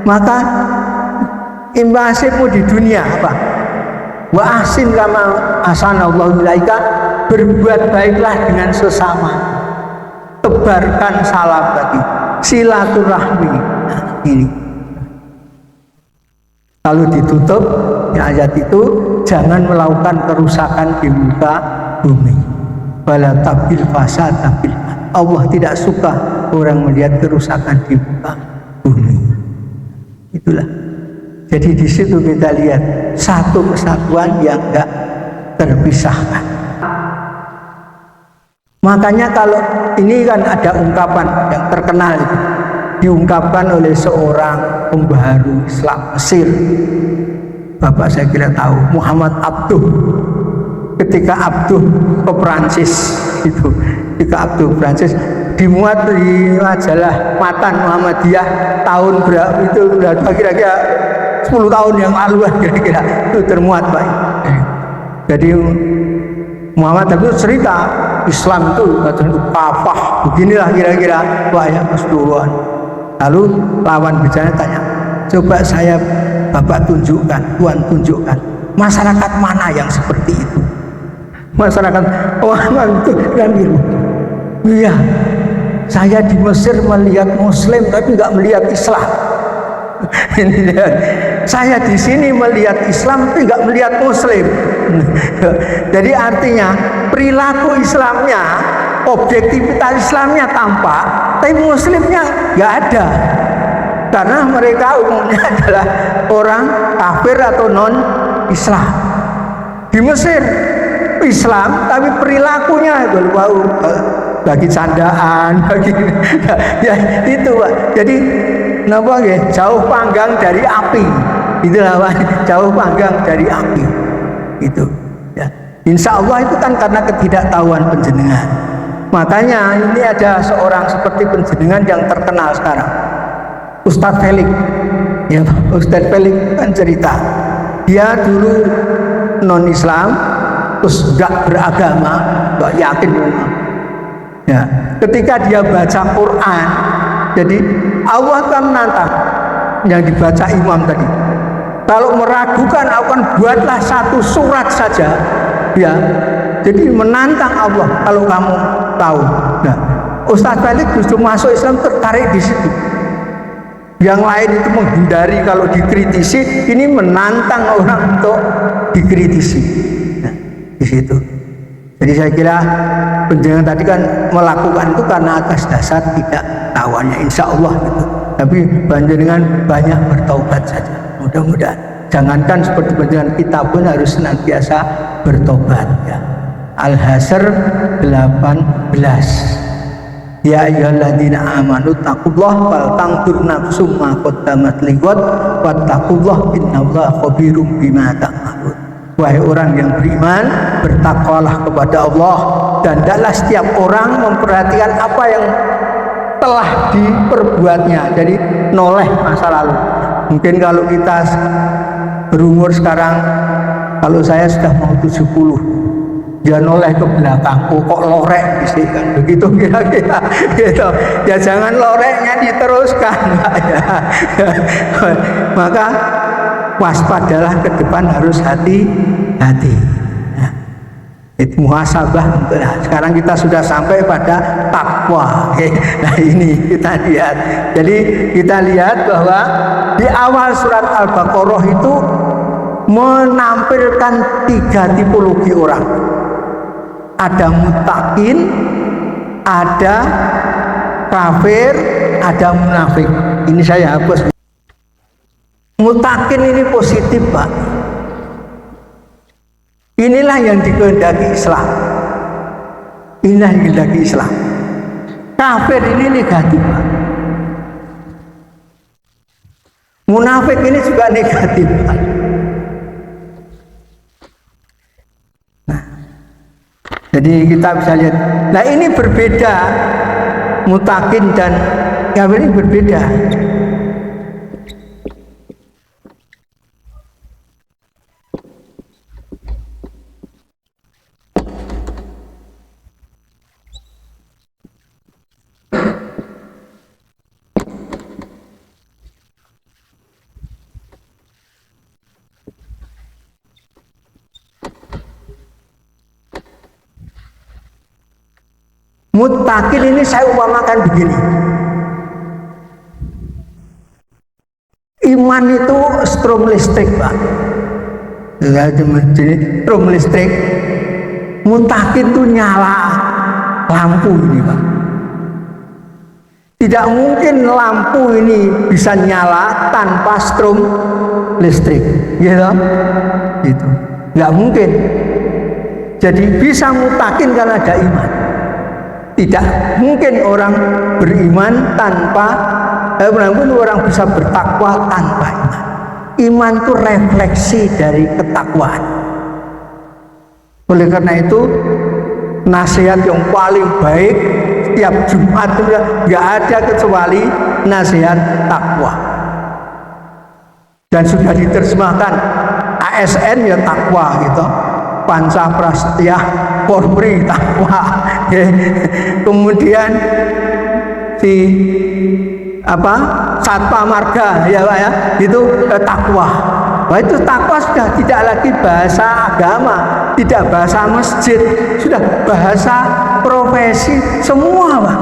Maka imbasmu di dunia apa? Wa ahsin kama ahsanallahu ilaika, berbuat baiklah dengan sesama, tebarkan salam tadi, silaturahmi. Ini lalu ditutup di ayat itu, jangan melakukan kerusakan di muka bumi. Wala tabghil fasada fil ard. Allah tidak suka orang melihat kerusakan di muka bumi. Itulah. Jadi di situ kita lihat satu kesatuan yang enggak terpisahkan. Makanya kalau ini kan ada ungkapan yang terkenal itu, diungkapkan oleh seorang pembaharu Islam Mesir. Bapak saya kira tahu, Muhammad Abduh. Ketika Abduh ke Prancis itu, ketika Abduh Prancis dimuat di majalah Matan Muhammadiyah tahun berapa itu, kira-kira 10 tahun yang lalu kira-kira itu termuat Pak. Jadi Muhammad itu cerita Islam itu kafah beginilah kira-kira Pak ya keseluruhan. Lalu lawan bicara tanya, coba saya Bapak tunjukkan, Tuhan tunjukkan masyarakat mana yang seperti itu. Masyarakat orang itu kan biru. Iya, saya di Mesir melihat Muslim tapi nggak melihat Islam. Saya di sini melihat Islam tapi nggak melihat Muslim. Jadi artinya perilaku Islamnya, objektivitas Islamnya tampak, tapi Muslimnya nggak ada. Karena mereka umumnya adalah orang kafir atau non Islam. Di Mesir Islam tapi perilakunya itu bagi candaan, bagi ya itu Pak. Jadi napa nggih, jauh panggang dari api. Itulah Pak, jauh panggang dari api. Itu ya. Insya Allah itu kan karena ketidaktahuan panjenengan. Makanya ini ada seorang seperti panjenengan yang terkenal sekarang, Ustadz Felix. Ya, Ustadz Felix kan cerita, dia dulu non Islam, terus gak beragama, gak yakin memang. Ya, ketika dia baca Quran, jadi Allah kan menantang yang dibaca imam tadi. Kalau meragukan, akan buatlah satu surat saja, ya. Jadi menantang Allah kalau kamu tahu. Nah, Ustadz Felix justru masuk Islam tertarik di situ. Yang lain itu menghindari kalau dikritisi, ini menantang orang untuk dikritisi. Nah, di situ. Jadi saya kira penjenengan tadi kan melakukan itu karena atas dasar tidak tahuannya, insya Allah gitu. Tapi panjenengan banyak bertaubat saja. Mudah-mudahan. Jangankan seperti panjenengan, kita pun harus senantiasa bertobat ya. Al-Hasr 18. Ya ayyuhalladzina amanu taqullaha wal tanzur nafsum ma qaddamat lighad wattaqullaha innallaha khabirum bima ta'malun. Wahai orang yang beriman, bertakwalah kepada Allah, dan hendaklah setiap orang memperhatikan apa yang telah diperbuatnya. Jadi noleh masa lalu. Mungkin kalau kita berumur sekarang, kalau saya sudah mau 70, dia noleh ke belakang, oh kok lorek sih kan, begitu kira-kira gitu. Ya jangan loreknya diteruskan, ya. Maka waspadalah, ke depan harus hati-hati. Nah, itu muhasabah. Nah, sekarang kita sudah sampai pada takwa. Nah ini kita lihat. Jadi kita lihat bahwa di awal surat Al-Baqarah itu menampilkan 3 tipologi orang. Ada mutakin, ada kafir, ada munafik. Ini saya hapus. Mutakin ini positif, Pak. Inilah yang dikehendaki Islam. Inilah yang dikehendaki Islam. Kafir ini negatif, Pak. Munafik ini juga negatif, Pak. Nah, jadi kita bisa lihat. Nah ini berbeda, mutakin dan kafir ini berbeda. Mutakin ini saya umpamakan begini. Iman itu strom listrik, Pak. Jadi strom listrik. Mutakin itu nyala lampu ini, Pak. Tidak mungkin lampu ini bisa nyala tanpa strom listrik, gitu. Gitu. Nggak mungkin. Jadi bisa mutakin karena ada iman. Tidak mungkin orang beriman tanpa orang bisa bertakwa tanpa iman. Iman itu refleksi dari ketakwaan. Oleh karena itu nasihat yang paling baik setiap Jumat itu nggak ada kecuali nasihat takwa. Dan sudah diterjemahkan ASN ya takwa gitu. Panca Prasetya Polri takwa. Kemudian si Satpa Marga ya Pak ya, itu takwa. Wah itu takwa sudah tidak lagi bahasa agama, tidak bahasa masjid, sudah bahasa profesi semua, Pak.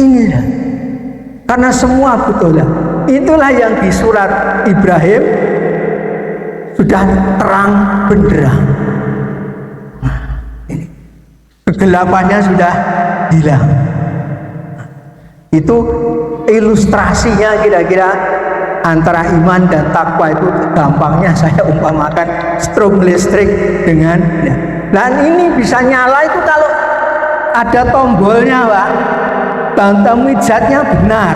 Ini ya. Karena semua betul ya. Itulah yang di surat Ibrahim sudah terang benderang. Nah, ini kegelapannya sudah hilang. Itu ilustrasinya kira-kira antara iman dan takwa itu gampangnya saya umpamakan strom listrik dengan ya. Dan ini bisa nyala itu kalau ada tombolnya, Pak. Tomijatnya benar.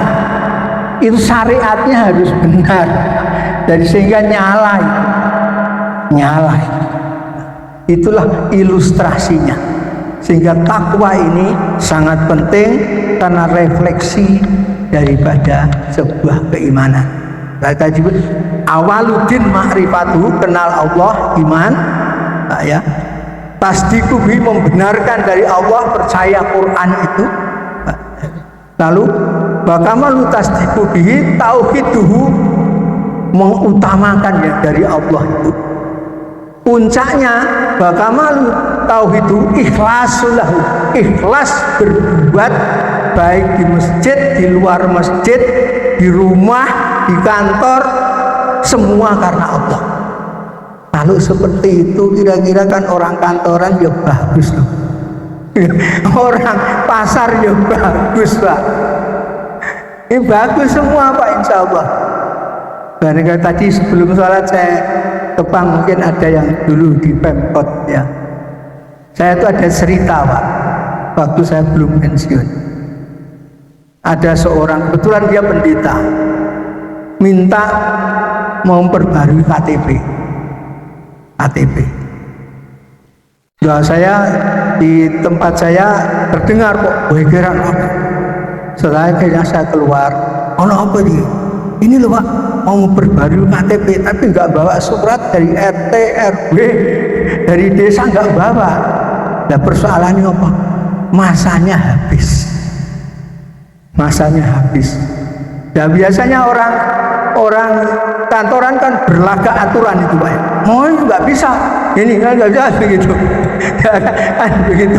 Itu syariatnya harus benar. Jadi sehingga nyala itu. Nyala. Itulah ilustrasinya. Sehingga takwa ini sangat penting karena refleksi daripada sebuah keimanan. Kata Jibril, awaluddin ma'rifatuhu, kenal Allah, iman, ya. Tasdiqu bihi, membenarkan dari Allah, percaya Quran itu. Lalu bakamalu tasdiqu bihi tauhiduhu, mengutamakan yang dari Allah itu. Puncaknya bakamalu tauhidu ikhlasullahu, ikhlas berbuat baik di masjid, di luar masjid, di rumah, di kantor, semua karena Allah. Kalau seperti itu kira-kira kan orang kantoran ya bagus loh. Orang pasar ya bagus, Pak. Ini bagus semua, Pak, insya Allah. Dan tadi sebelum sholat saya tepang, mungkin ada yang dulu di Pemkot ya. Saya itu ada cerita, Pak, waktu saya belum pensiun. Ada seorang, kebetulan dia pendeta, minta memperbarui KTP. KTP. Ya saya di tempat saya terdengar kok gegeran. Setelah saya keluar, apa ini? Ini loh Pak, mau berbaru KTP tapi nggak bawa surat dari RT, RW, dari desa nggak bawa. Nah persoalannya apa? Masanya habis. Nah biasanya orang kantoran kan berlagak aturan itu Pak. Oh nggak bisa, ini kan nggak bisa begitu. Kan begitu.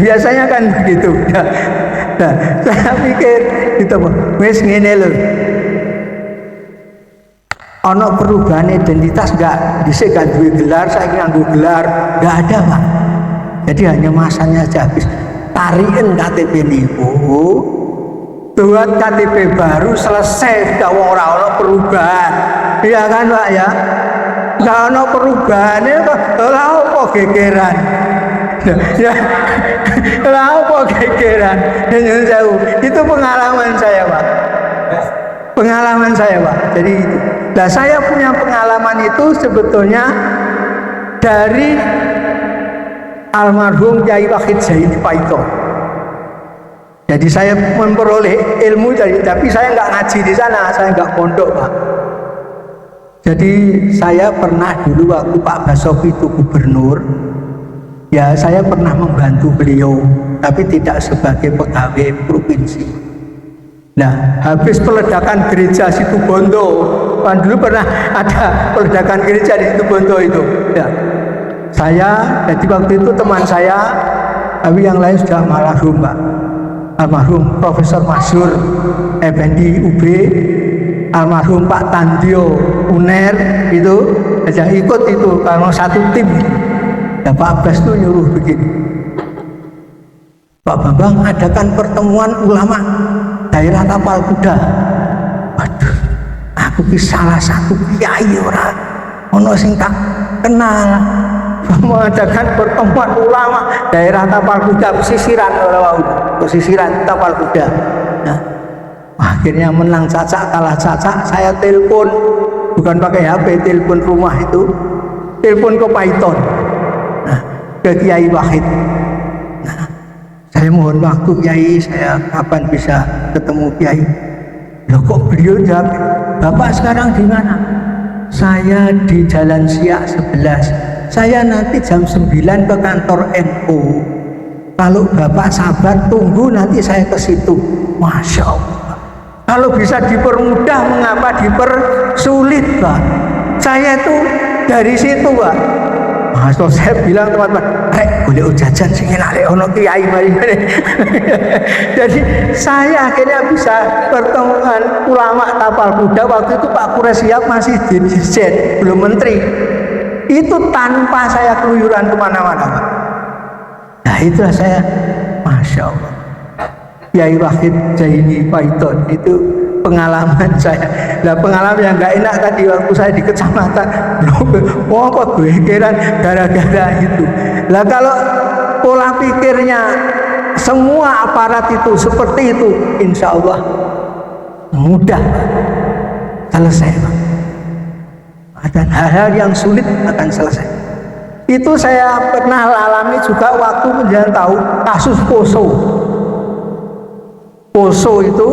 Biasanya kan begitu. Nah, saya pikir itu wes ngene lho. Ono perubahan identitas enggak? Dhisik gak duwe gelar, saiki nganggo gelar, enggak ada Pak. Jadi hanya masanya aja habis. Tarikan KTP niku, buat KTP baru selesai, sudah ora ono perubahan. Iya kan Pak ya? Enggak ono perubahan ya kok ora apa gegeran. Ya. Ora apa gegeran. Itu pengalaman saya Pak. Pengalaman saya Pak. Jadi itu. Nah saya punya pengalaman itu sebetulnya dari almarhum Kyai Wahid Zaini Paito. Jadi saya memperoleh ilmu dari, tapi saya nggak ngaji di sana, saya nggak pondok Pak. Jadi saya pernah dulu waktu Pak Basofi itu gubernur, ya saya pernah membantu beliau, tapi tidak sebagai pegawai provinsi. Nah, habis peledakan gereja Situbondo, kan dulu pernah ada peledakan gereja di Situbondo itu. Ya, saya, jadi waktu itu teman saya, tapi yang lain sudah almarhum Pak, almarhum Profesor Masyur Effendi UB, almarhum Pak Tandio UNER itu, yang ikut itu kalau satu tim. Ya Pak Abbas itu nyuruh begini, Pak Bambang adakan pertemuan ulama daerah Tapal Kuda. Waduh, aku ki salah satu kiai ora ono sing tak kenal. Mengadakan pertemuan ulama daerah Tapal Kuda, pesisiran Tapal Kuda. Nah, akhirnya menang cacak kalah cacak, saya telepon, bukan pakai HP, telepon rumah itu, telepon ke Paiton. Nah, ke Kiai Wahid. Nah, saya mohon waktu Kiai, saya kapan bisa ketemu Kiai? Loh kok beliau jawab, Bapak sekarang di mana? Saya di Jalan Siak 11. Saya nanti jam 9 ke kantor NU. Kalau Bapak sabar tunggu, nanti saya ke situ. Masya Allah. Kalau bisa dipermudah, mengapa dipersulit Pak? Saya itu dari situ Pak. Masuk saya bilang teman-teman, boleh jajan sing enak ono kiai mari. Jadi saya akhirnya bisa pertemuan ulama Tapal Kuda. Waktu itu Pak Kuresiap masih dirjen, belum menteri. Itu tanpa saya keluyuran kemana-mana Pak. Nah itulah saya, Masya Allah, Kiai Wahid Zaini Paiton itu pengalaman saya. Nah pengalaman yang nggak enak tadi waktu saya di kecamatan, wah kok gue heran gara-gara itu. Lah kalau pola pikirnya semua aparat itu seperti itu, insya Allah mudah selesai Pak. Dan hal-hal yang sulit akan selesai. Itu saya pernah alami juga waktu menjelang tahu kasus Poso. Poso itu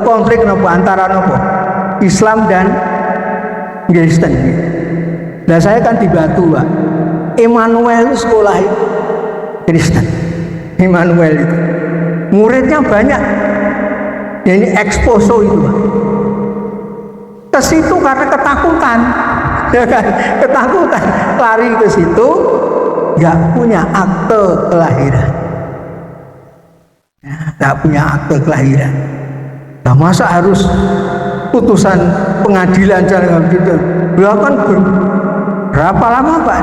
konflik antara Islam dan Kristen. Nah saya kan di Batu Pak. Immanuel sekolah itu Kristen. Immanuel itu muridnya banyak. Ya, ini Poso itu Pak. Ke situ karena ketakutan, ya kan? Ketakutan, lari ke situ, nggak punya akte kelahiran, nggak punya akte kelahiran. Nah masa harus putusan pengadilan jalan gitu? Berapa lama Pak?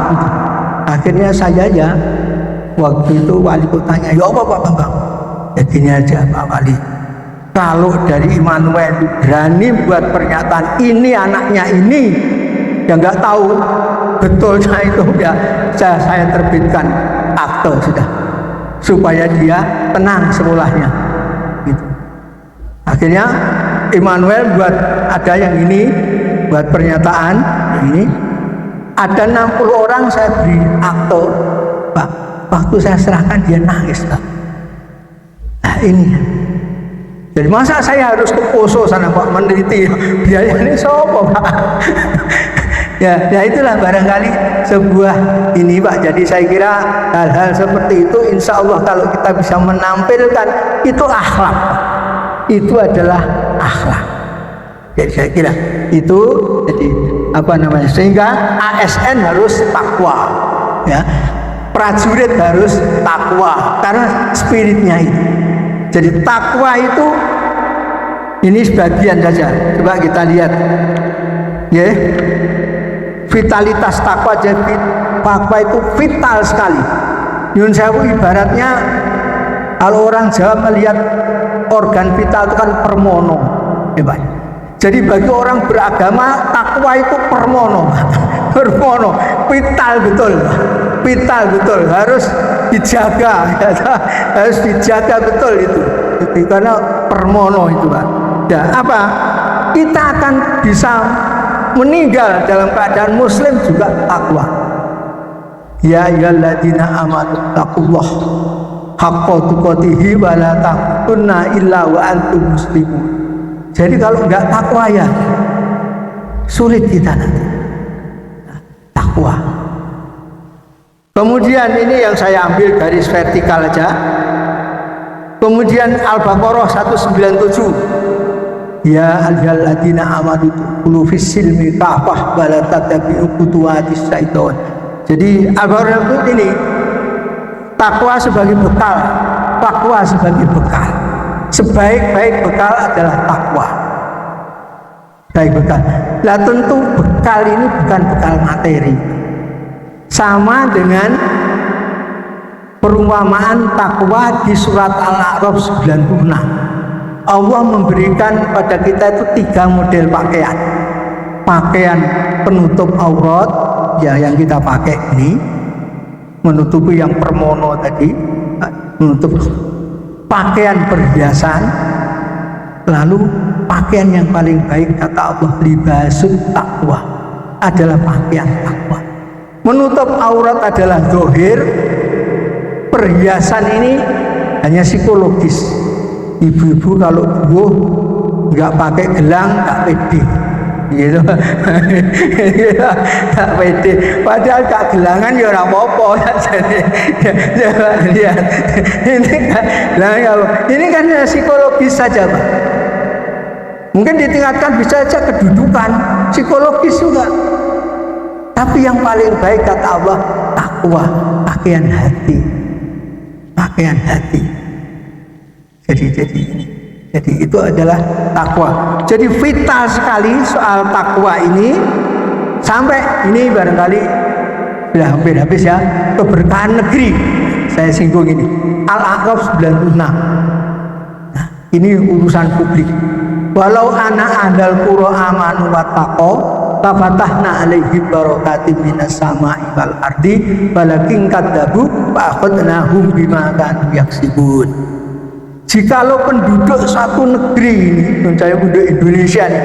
Akhirnya saya ya waktu itu wali kotanya, ya apa Pak Bambang? Ya gini aja Pak Wali. Kalau dari Immanuel berani buat pernyataan ini anaknya ini, yang nggak tahu betulnya itu ya saya terbitkan akte sudah supaya dia tenang sekolahnya. Gitu. Akhirnya Immanuel buat ada yang ini buat pernyataan ini, Ada 60 orang saya beri akte, Pak. Waktu saya serahkan dia nangis, Pak. Nah ini. Jadi masa saya harus ke Poso sana Pak meneliti biayanya sopo Pak? Ya itulah barangkali sebuah ini Pak. Jadi saya kira hal-hal seperti itu insya Allah kalau kita bisa menampilkan itu akhlak, itu adalah akhlak. Jadi saya kira itu jadi apa namanya, sehingga ASN harus takwa, ya, prajurit harus takwa karena spiritnya itu. Jadi takwa itu ini sebagian saja. Coba kita lihat, ya. Vitalitas takwa, jadi takwa itu vital sekali. Nyun sewu ibaratnya kalau orang Jawa melihat organ vital itu kan permono, ya Pak. Jadi bagi orang beragama takwa itu permono, permono, vital betul, vital betul, harus dijaga, harus dijaga betul itu, karena permono itu Pak. Ya apa? Kita akan bisa meninggal dalam keadaan muslim juga takwa. Ya ayyuhalladzina amanu taqullah haqqa tuqatih wa la tamutunna illa wa antum muslimun. Jadi kalau enggak takwa ya sulit kita nanti. Takwa. Kemudian ini yang saya ambil garis vertikal aja. Kemudian Al-Baqarah 197. Ya ayyuhalladzina amanu qulu fis-silmi kafah wa la tattabi'u khutuwatis syaitan. Jadi Al-Baqarah ini takwa sebagai bekal, takwa sebagai bekal. Sebaik-baik bekal adalah takwa. Baik bekal. Lah tentu bekal ini bukan bekal materi. Sama dengan perumpamaan takwa di surat Al-A'raf 96. Allah memberikan pada kita itu 3 model pakaian. Pakaian penutup aurat, ya yang kita pakai ini, menutupi yang permono tadi, menutup pakaian perhiasan. Lalu pakaian yang paling baik kata Allah, libasun takwa, adalah pakaian takwa. Menutup aurat adalah zahir, perhiasan ini hanya psikologis. Ibu-ibu kalau buah nggak pakai gelang nggak pede, gitu, nggak pede. Padahal nggak gelangan ya orang apa-apa. Jadi lihat ini kan, ini kan psikologis saja Pak. Mungkin ditingkatkan bisa saja kedudukan psikologis juga. Tapi yang paling baik kata Allah takwa, pakaian hati, pakaian hati. Jadi itu adalah takwa. Jadi vital sekali soal takwa ini. Sampai ini barangkali sudah hampir habis ya. Keberkahan negeri saya singgung ini. Al-A'raf 96. Nah, ini urusan publik. Walau ana ahlal qura amanu wattaqau lafatahna alaihim barakatim minas sama'i wal ardi walakin kadzabu fa akhadnahum bima kanu yaksibun. Jikalau penduduk satu negeri ini, saya penduduk Indonesia ini,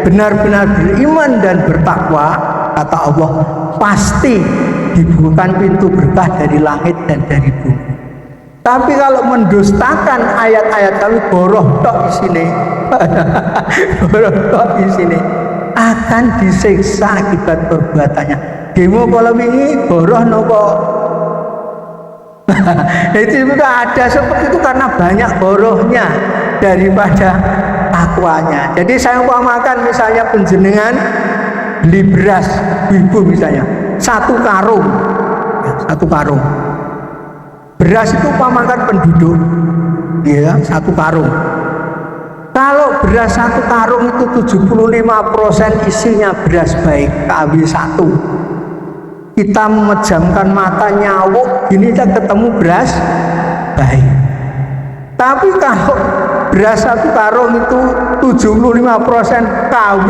benar-benar beriman dan bertakwa, kata Allah, pasti dibukakan pintu berkah dari langit dan dari bumi. Tapi kalau mendustakan ayat-ayat kami, boroh tok di sini, boroh tok di sini, akan disiksa akibat perbuatannya. Demo kalau ini boroh nopo. Itu juga ada seperti itu karena banyak borohnya daripada takwanya. Jadi saya umpamakan misalnya penjenengan beli beras ibu misalnya 1 karung, ya, 1 karung beras itu umpamakan penduduk, ya 1 karung. Kalau beras 1 karung itu 75% isinya beras baik KW1. Kita memejamkan mata nyawuk gini kita ketemu beras baik. Tapi kalau beras 1 karung itu 75% KW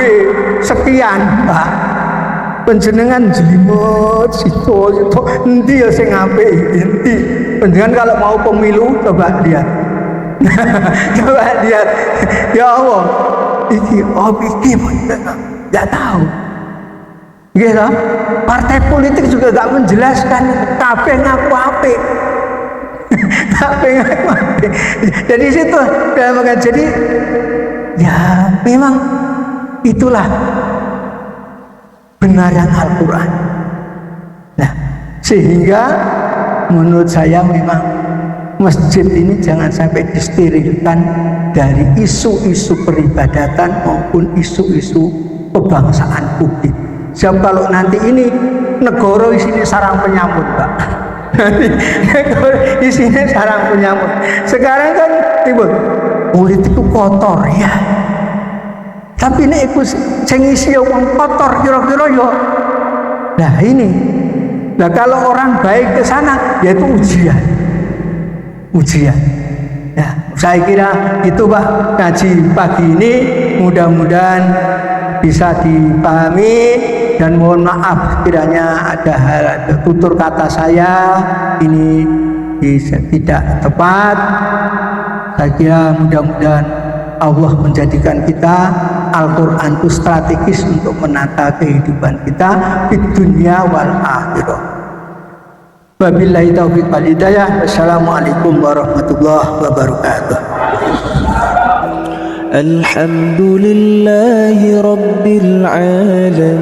sekian Pak, penjenengan jelimet situ endi ya sing apik endi. Penjenengan kalau mau pemilu coba lihat. Coba lihat. Ya Allah, iki enggak tahu. Gitu. Partai politik juga gak menjelaskan kabeh ngaku apik. Kabeh ngaku apik. Jadi situ dalam jadi ya memang itulah benaran Al-Quran. Nah, sehingga menurut saya memang masjid ini jangan sampai disterilkan dari isu-isu peribadatan maupun isu-isu kebangsaan publik. Sebab kalau nanti ini negara isinya sarang penyambut, Pak. Nanti negara isinya sarang penyambut. Sekarang kan timbul politik itu kotor ya. Tapi ini ikut sengisi yang kotor kira-kira yo. Nah ini. Nah kalau orang baik ke sana, yaitu ujian. Ujian. Ya, saya kira itu Pak ngaji pagi ini mudah-mudahan bisa dipahami dan mohon maaf kiranya ada tutur kata saya ini tidak tepat. Saya kira mudah-mudahan Allah menjadikan kita Al-Quran itu strategis untuk menata kehidupan kita di dunia wal akhirah. Wabillahi taufiq wal hidayah. Wassalamualaikum warahmatullahi wabarakatuh. Alhamdulillahi rabbil alamin.